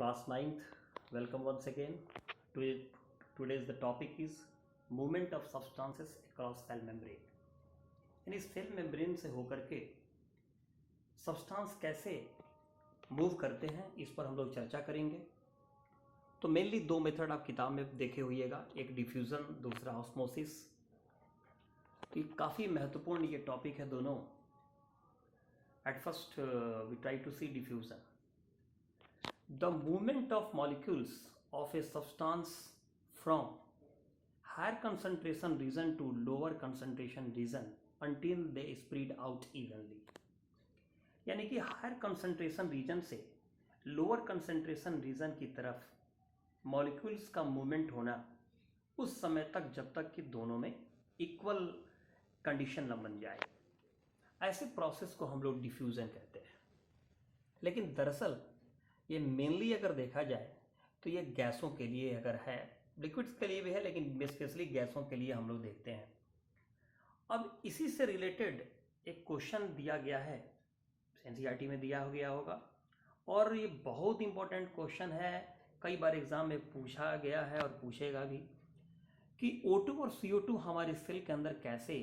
Class ninth, welcome once again. Today's the topic is movement of substances across cell membrane. यानी cell membrane से होकर के substance कैसे move करते हैं, इस पर हम लोग चर्चा करेंगे। तो मेनली दो मेथड आप किताब में देखे होइएगा, एक डिफ्यूज़न, दूसरा ऑस्मोसिस। तो ये काफ़ी महत्वपूर्ण ये टॉपिक है दोनों। At first we try to see diffusion. The movement of molecules of a substance from higher concentration region to lower concentration region until they spread out evenly। यानी कि हायर कंसंट्रेशन रीजन से lower concentration region की तरफ molecules का movement होना उस समय तक जब तक कि दोनों में इक्वल कंडीशन न बन जाए, ऐसे प्रोसेस को हम लोग डिफ्यूजन कहते हैं। लेकिन दरअसल ये मेनली अगर देखा जाए तो ये गैसों के लिए अगर है, लिक्विड्स के लिए भी है, लेकिन स्पेशली गैसों के लिए हम लोग देखते हैं। अब इसी से रिलेटेड एक क्वेश्चन दिया गया है, एनसीईआरटी में दिया गया होगा, और ये बहुत इंपॉर्टेंट क्वेश्चन है, कई बार एग्जाम में पूछा गया है और पूछेगा भी कि O2 और CO2 हमारे सेल के अंदर कैसे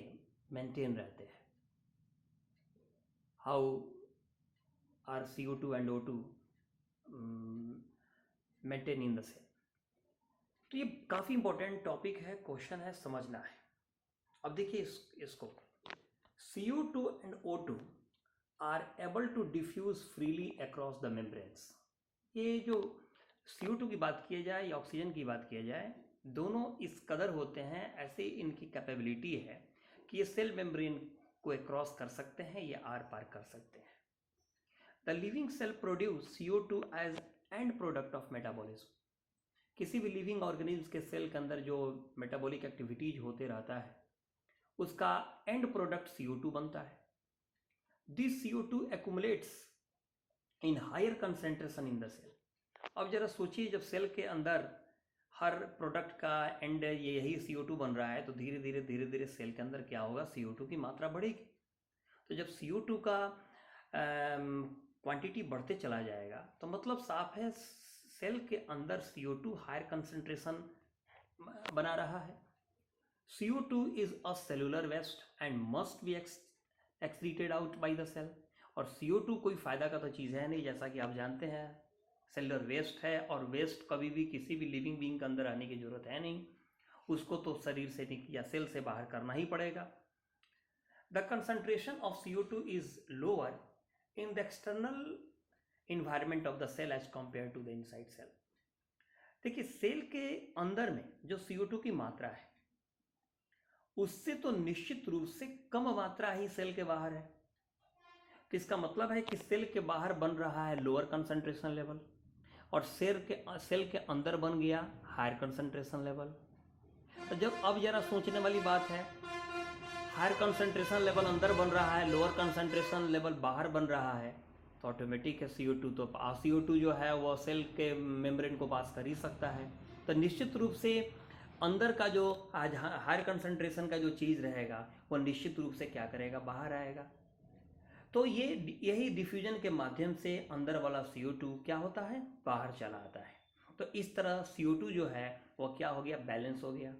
मेंटेन रहते हैं। How are CO2 and O2 maintain in the cell. तो ये काफ़ी इंपॉर्टेंट टॉपिक है, क्वेश्चन है, समझना है। अब देखिए इसको CO2 and O2 are able to diffuse freely across the membranes. ये जो CO2 की बात किया जाए या ऑक्सीजन की बात किया जाए, दोनों इस कदर होते हैं, ऐसे इनकी कैपेबिलिटी है कि ये सेल मेम्ब्रेन को क्रॉस कर सकते हैं या आर पार कर सकते हैं। The living cell produce CO2 as end product of metabolism। किसी भी लिविंग ऑर्गेनिज्म के सेल के अंदर जो मेटाबॉलिक एक्टिविटीज होते रहता है, उसका एंड प्रोडक्ट CO2 बनता है। This CO2 accumulates in higher concentration in the cell। अब जरा सोचिए, जब सेल के अंदर हर प्रोडक्ट का एंड यही CO2 बन रहा है, तो धीरे धीरे सेल के अंदर क्या होगा, CO2 की मात्रा बढ़ेगी। तो जब CO2 का क्वांटिटी बढ़ते चला जाएगा तो मतलब साफ है, सेल के अंदर CO2 हायर कंसंट्रेशन बना रहा है। CO2 is a cellular waste and must be excreted out by the cell. और CO2 कोई फायदा का तो चीज़ है नहीं, जैसा कि आप जानते हैं, सेलुलर वेस्ट है, और वेस्ट कभी भी किसी भी लिविंग बीइंग के अंदर आने की जरूरत है नहीं, उसको तो शरीर से या सेल से बाहर करना ही पड़ेगा। The concentration of CO2 is lower in the external environment of the cell as compared to the inside cell। देखिए, सेल के अंदर में जो CO2 की मात्रा है, उससे तो निश्चित रूप से कम मात्रा ही सेल के बाहर है। इसका मतलब है कि सेल के बाहर बन रहा है लोअर कंसंट्रेशन लेवल, और सेल के अंदर बन गया हायर कंसंट्रेशन लेवल। तो जब अब जरा सोचने वाली बात है, हायर कंसंट्रेशन लेवल अंदर बन रहा है, लोअर कंसंट्रेशन लेवल बाहर बन रहा है, तो ऑटोमेटिक है CO2 तो CO2 जो है वो सेल के मेम्ब्रेन को पास कर ही सकता है। तो निश्चित रूप से अंदर का जो आज हायर कंसंट्रेशन का जो चीज़ रहेगा वो निश्चित रूप से क्या करेगा, बाहर आएगा। तो यही डिफ्यूजन के माध्यम से अंदर वाला CO2 क्या होता है, बाहर चला आता है। तो इस तरह CO2 जो है वो क्या हो गया, बैलेंस हो गया।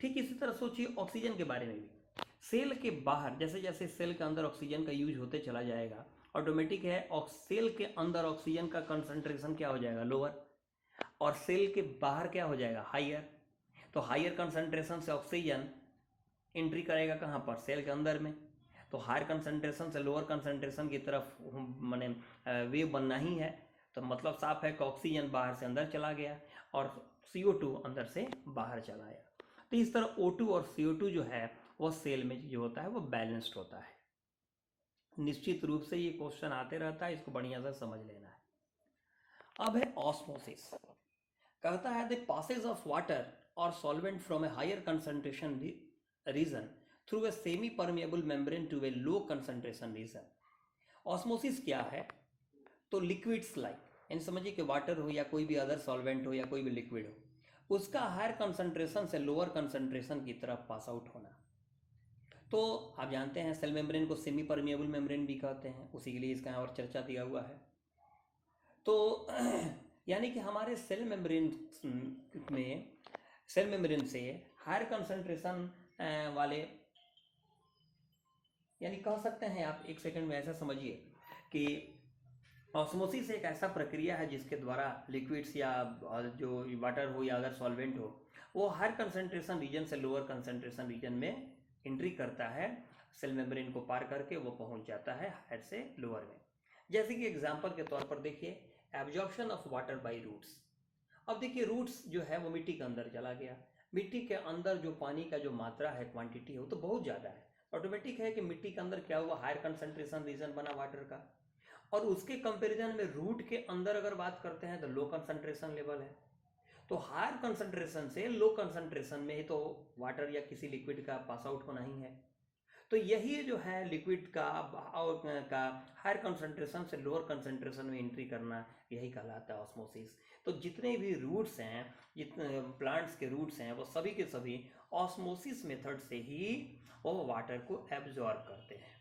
ठीक इसी तरह सोचिए ऑक्सीजन के बारे में भी। सेल के बाहर जैसे जैसे सेल के अंदर ऑक्सीजन का यूज होते चला जाएगा, ऑटोमेटिक है सेल के अंदर ऑक्सीजन का कंसंट्रेशन क्या हो जाएगा, लोअर, और सेल के बाहर क्या हो जाएगा, हायर। तो हायर कंसंट्रेशन से ऑक्सीजन एंट्री करेगा कहाँ पर, सेल के अंदर में। तो हायर कंसंट्रेशन से लोअर कंसंट्रेशन की तरफ माने वेव बनना ही है। तो मतलब साफ है कि ऑक्सीजन बाहर से अंदर चला गया और CO2 अंदर से बाहर चला आया। तो इस तरह O2 और CO2 जो है वो सेल में जो होता है वो बैलेंस्ड होता है। निश्चित रूप से ये क्वेश्चन आते रहता है, इसको बढ़िया से समझ लेना है। अब है ऑस्मोसिस। कहता है द पासेज ऑफ वाटर और solvent from a higher concentration region through a semi permeable membrane to a low concentration region. Osmosis क्या है, तो लिक्विड्स लाइक, यानी समझिए कि वाटर हो या कोई भी अदर सॉल्वेंट हो या कोई भी लिक्विड हो, उसका हायर कंसंट्रेशन से लोअर कंसंट्रेशन की तरफ पास आउट होना। तो आप जानते हैं सेल मेम्ब्रेन को सेमी परमेएबल मेम्ब्रेन भी कहते हैं, उसी के लिए इसका और चर्चा दिया हुआ है। तो यानी कि हमारे सेल मेम्ब्रेन से हायर कंसंट्रेशन वाले, यानी कह सकते हैं आप, एक सेकंड में ऐसा समझिए कि ऑस्मोसिस एक ऐसा प्रक्रिया है जिसके द्वारा लिक्विड्स या जो वाटर हो या अगर सॉल्वेंट हो, वो हायर कंसंट्रेशन रीजन से लोअर कंसंट्रेशन रीजन में एंट्री करता है, सेल मेम्ब्रेन को पार करके वो पहुंच जाता है हायर से लोअर में। जैसे कि एग्जांपल के तौर पर देखिए, absorption of water by roots. अब देखिए रूट्स जो है वो मिट्टी के अंदर चला गया, मिट्टी के अंदर जो पानी का जो मात्रा है, क्वांटिटी है, वो तो बहुत ज़्यादा है। ऑटोमेटिक है कि मिट्टी के अंदर क्या हुआ, हायर कंसंट्रेशन रीजन बना वाटर का, और उसके कंपैरिजन में रूट के अंदर अगर बात करते हैं तो लो कंसंट्रेशन लेवल है। तो हायर कंसंट्रेशन से लो कंसंट्रेशन में ही तो वाटर या किसी लिक्विड का पास आउट होना ही है। तो यही जो है लिक्विड का हायर कंसंट्रेशन से लोअर कंसंट्रेशन में एंट्री करना, यही कहलाता है ऑस्मोसिस। तो जितने भी रूट्स हैं, जितने प्लांट्स के रूट्स हैं, वो सभी के सभी ऑस्मोसिस मेथड से ही वो वाटर को एब्जॉर्ब करते हैं।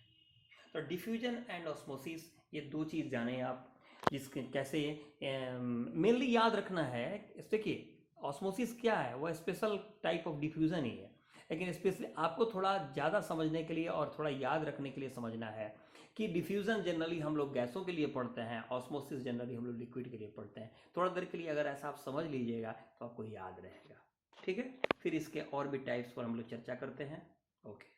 तो डिफ्यूजन एंड ऑस्मोसिस, ये दो चीज़ जाने आप, जिसके कैसे मेनली याद रखना है। देखिए ऑस्मोसिस क्या है, वो स्पेशल टाइप ऑफ डिफ्यूजन ही है, लेकिन स्पेशली आपको थोड़ा ज़्यादा समझने के लिए और थोड़ा याद रखने के लिए समझना है कि डिफ्यूज़न जनरली हम लोग गैसों के लिए पढ़ते हैं, ऑस्मोसिस जनरली हम लोग लिक्विड के लिए पढ़ते हैं। थोड़ा देर के लिए अगर ऐसा आप समझ लीजिएगा तो आपको याद रहेगा। ठीक है, फिर इसके और भी टाइप्स पर हम लोग चर्चा करते हैं। ओके।